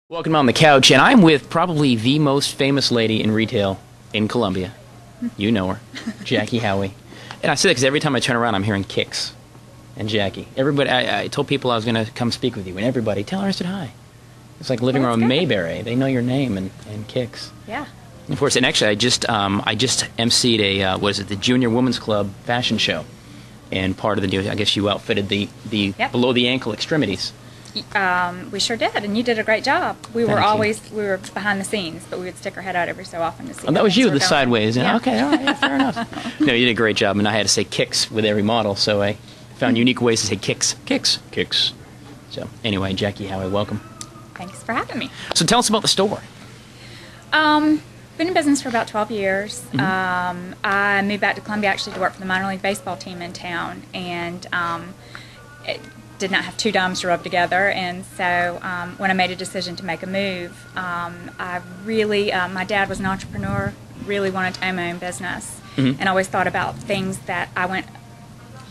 Welcome on the couch, and I'm with probably the most famous lady in retail in Columbia. You know her, Jackie Howie. And I say that because every time I turn around, I'm hearing Kicks and Jackie. Everybody, I told people I was going to come speak with you, and everybody, tell her I said hi. It's like living on Mayberry. They know your name and Kicks. Yeah. And of course, and actually, I just emceed the Junior Women's Club fashion show, and part of the deal, I guess you outfitted the below the ankle extremities. We sure did, and you did a great job. We were behind the scenes, but we would stick our head out every so often to see. Oh, that was you, the sideways. Yeah. Okay, all right, yeah, fair enough. No, you did a great job, and I had to say Kicks with every model, so I found unique ways to say Kicks. So anyway, Jackie Howie, welcome. Thanks for having me. So tell us about the store. Been in business for about 12 years. Mm-hmm. I moved back to Columbia actually to work for the minor league baseball team in town, and did not have two dimes to rub together, and so when I made a decision to make a move, I really, my dad was an entrepreneur, really wanted to own my own business, and I always thought about things that I went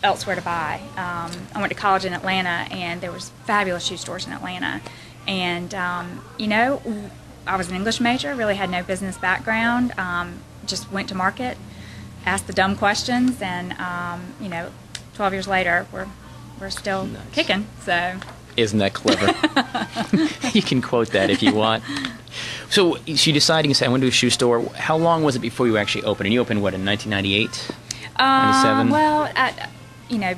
elsewhere to buy. I went to college in Atlanta, and there was fabulous shoe stores in Atlanta, and you know, I was an English major, really had no business background, just went to market, asked the dumb questions, and you know, 12 years later, we're still kicking, so. Isn't that clever? You can quote that if you want. So you decided, you said, I went to a shoe store. How long was it before you actually opened? And you opened, what, in 1998? 97? Well, you know,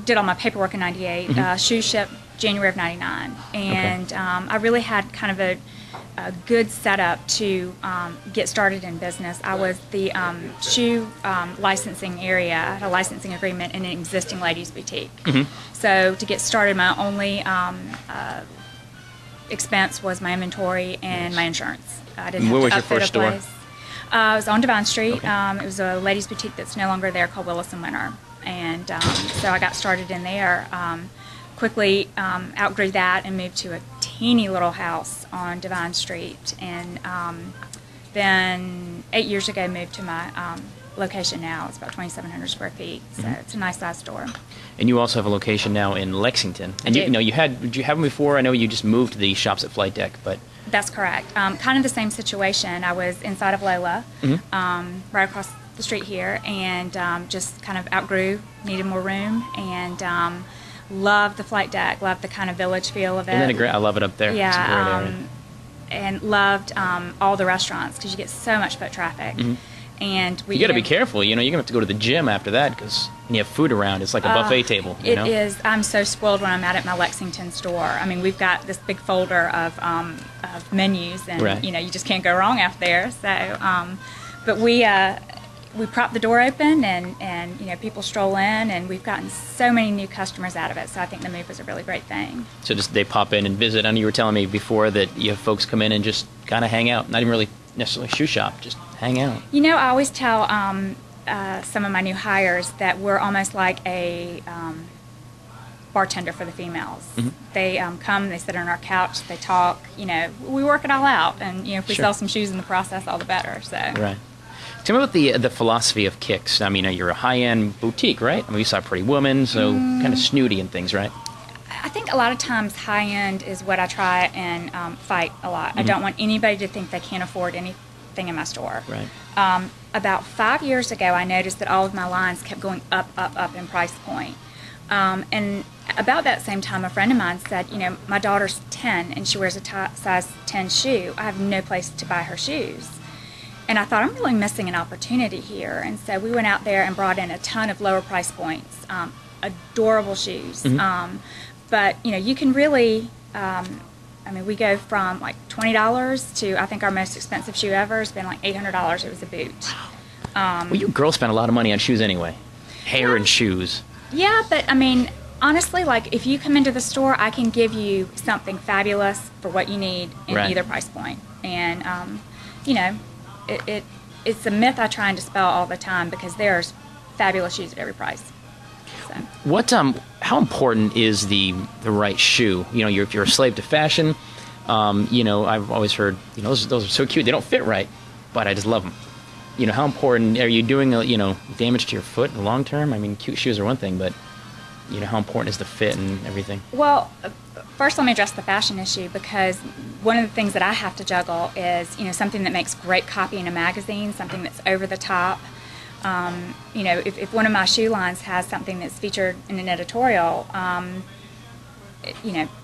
did all my paperwork in 98. Shoe shipped January of 99. And I really had kind of a good setup to get started in business. I was the shoe licensing area. I had a licensing agreement in an existing ladies' boutique. So to get started, my only expense was my inventory and my insurance. I didn't Where have to was your first store? It was on Devine Street. It was a ladies' boutique that's no longer there called Willis and Winter. And so I got started in there. Quickly outgrew that and moved to a teeny little house on Devine Street, and then 8 years ago moved to my location now. It's about 2,700 square feet, so it's a nice size store. And you also have a location now in Lexington. And I do. you know, did you have them before? I know you just moved to the shops at Flight Deck, but That's correct. Kind of the same situation. I was inside of Lola, right across the street here, and just kind of outgrew, needed more room, and loved the Flight Deck, loved the kind of village feel of it. Isn't that great? I love it up there. Yeah, it's a great area. And loved all the restaurants because you get so much foot traffic. And You got to be careful. You know, you're gonna have to go to the gym after that because when you have food around, it's like a buffet table. You know? It is. I'm so spoiled when I'm out at my Lexington store. I mean, we've got this big folder of menus, and you know, you just can't go wrong out there. So, but we prop the door open, and you know, people stroll in, and we've gotten so many new customers out of it. So I think the move was a really great thing. So just they pop in and visit. I know you were telling me before that you have folks come in and just kind of hang out, not even really necessarily shoe shop, just hang out. You know, I always tell some of my new hires that we're almost like a bartender for the females. They come, they sit on our couch, they talk. You know, we work it all out, and you know, if we sell some shoes in the process, all the better. So. Right. Tell me about the philosophy of Kicks. I mean, you're a high-end boutique, right? I mean, we saw Pretty Woman, so kind of snooty and things, right? I think a lot of times high-end is what I try and fight a lot. I don't want anybody to think they can't afford anything in my store. Right. About 5 years ago, I noticed that all of my lines kept going up in price point. And about that same time, a friend of mine said, you know, my daughter's 10 and she wears a size 10 shoe. I have no place to buy her shoes. And I thought, I'm really missing an opportunity here. And so we went out there and brought in a ton of lower price points, adorable shoes. But, you know, you can really, I mean, we go from like $20 to, I think our most expensive shoe ever has been like $800. It was a boot. Well, you girls spend a lot of money on shoes anyway. Hair and shoes. Yeah, but I mean, honestly, like if you come into the store, I can give you something fabulous for what you need in either price point. And, you know, it's a myth I try and dispel all the time because there's fabulous shoes at every price. So. How important is the right shoe? You know, if you're a slave to fashion, you know, I've always heard, you know, those are so cute. They don't fit right, but I just love them. You know, how important are you doing? You know, damage to your foot in the long term? I mean, cute shoes are one thing, but how important is the fit and everything? Well, first let me address the fashion issue, because one of the things that I have to juggle is, something that makes great copy in a magazine, something that's over the top. If one of my shoe lines has something that's featured in an editorial,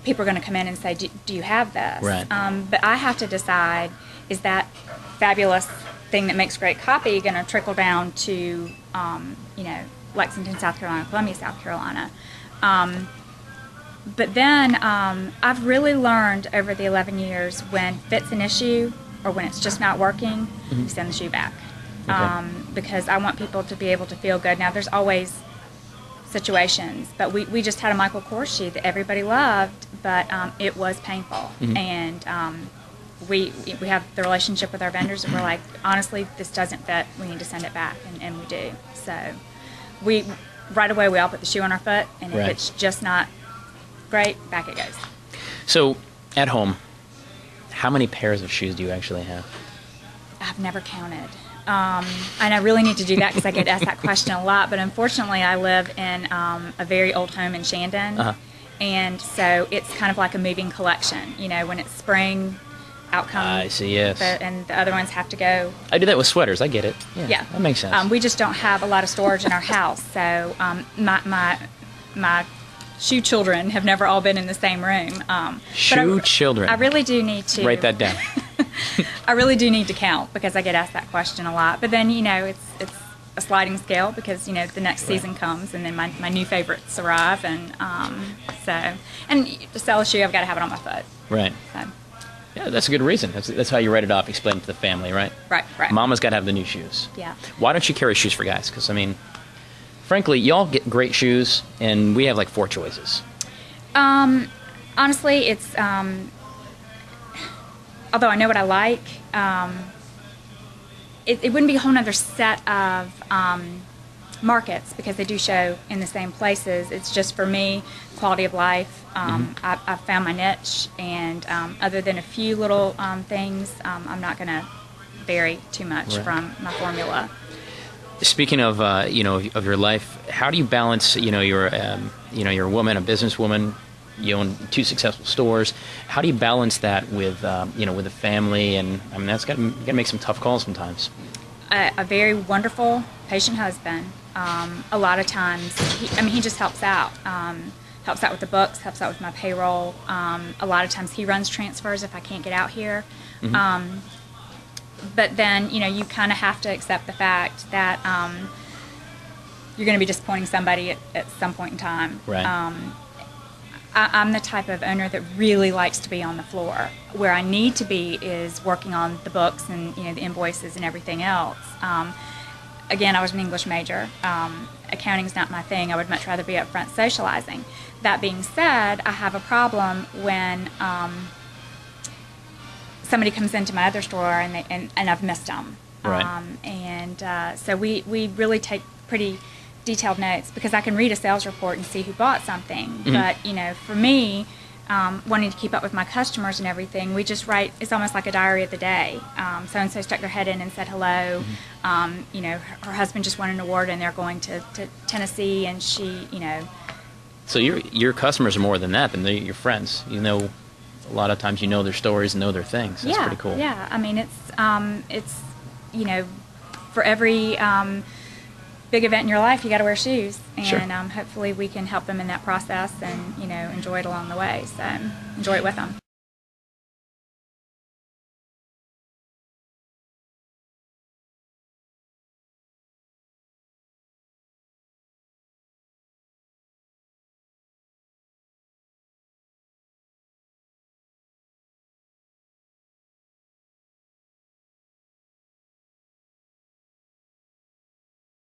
people are going to come in and say, do you have this? Right. But I have to decide, is that fabulous thing that makes great copy going to trickle down to, Lexington, South Carolina, Columbia, South Carolina? But then I've really learned over the 11 years, when fit's an issue or when it's just not working, you send the shoe back. Okay. Because I want people to be able to feel good. Now, there's always situations, but we just had a Michael Kors shoe that everybody loved, but it was painful. And we have the relationship with our vendors, and we're like, honestly, this doesn't fit, we need to send it back, and we do. So right away we all put the shoe on our foot, and if it's just not great, back it goes. So at home, how many pairs of shoes do you actually have? I've never counted. And I really need to do that, because I get asked that question a lot. But unfortunately, I live in a very old home in Shandon, and so it's kind of like a moving collection. When it's spring, out comes. I see. Yes. And the other ones have to go. I do that with sweaters. I get it. Yeah. That makes sense. We just don't have a lot of storage in our house, so my shoe children have never all been in the same room. Shoe children. I really do need to write that down. I really do need to count, because I get asked that question a lot. But then, it's a sliding scale, because, the next season comes, and then my new favorites arrive. And to sell a shoe, I've got to have it on my foot. Right. So. Yeah, that's a good reason. That's how you write it off, explain it to the family, right? Right. Mama's got to have the new shoes. Yeah. Why don't you carry shoes for guys? Because, frankly, y'all get great shoes, and we have like 4 choices. Honestly, it's... although I know what I like, it wouldn't be a whole nother set of markets, because they do show in the same places. It's just, for me, quality of life. I've found my niche, and other than a few little things, I'm not going to vary too much from my formula. Speaking of of your life, how do you balance you're a woman, a businesswoman, you own 2 successful stores. How do you balance that with with a family? And that's got to make some tough calls sometimes. A very wonderful, patient husband. A lot of times, he just helps out. Helps out with the books, helps out with my payroll. A lot of times he runs transfers if I can't get out here. But then, you kind of have to accept the fact that you're going to be disappointing somebody at some point in time. Right. I'm the type of owner that really likes to be on the floor. Where I need to be is working on the books and the invoices and everything else. Again, I was an English major. Accounting's not my thing. I would much rather be up front socializing. That being said, I have a problem when somebody comes into my other store and I've missed them. Right. So we really take pretty detailed notes, because I can read a sales report and see who bought something. But for me, wanting to keep up with my customers and everything, we just write. It's almost like a diary of the day. So and so stuck their head in and said hello. Her husband just won an award, and they're going to Tennessee, and she. So your customers are more than that, than they're your friends. A lot of times their stories and know their things. That's pretty cool. Yeah, it's for every big event in your life, you got to wear shoes, and hopefully we can help them in that process, and enjoy it along the way. So enjoy it with them.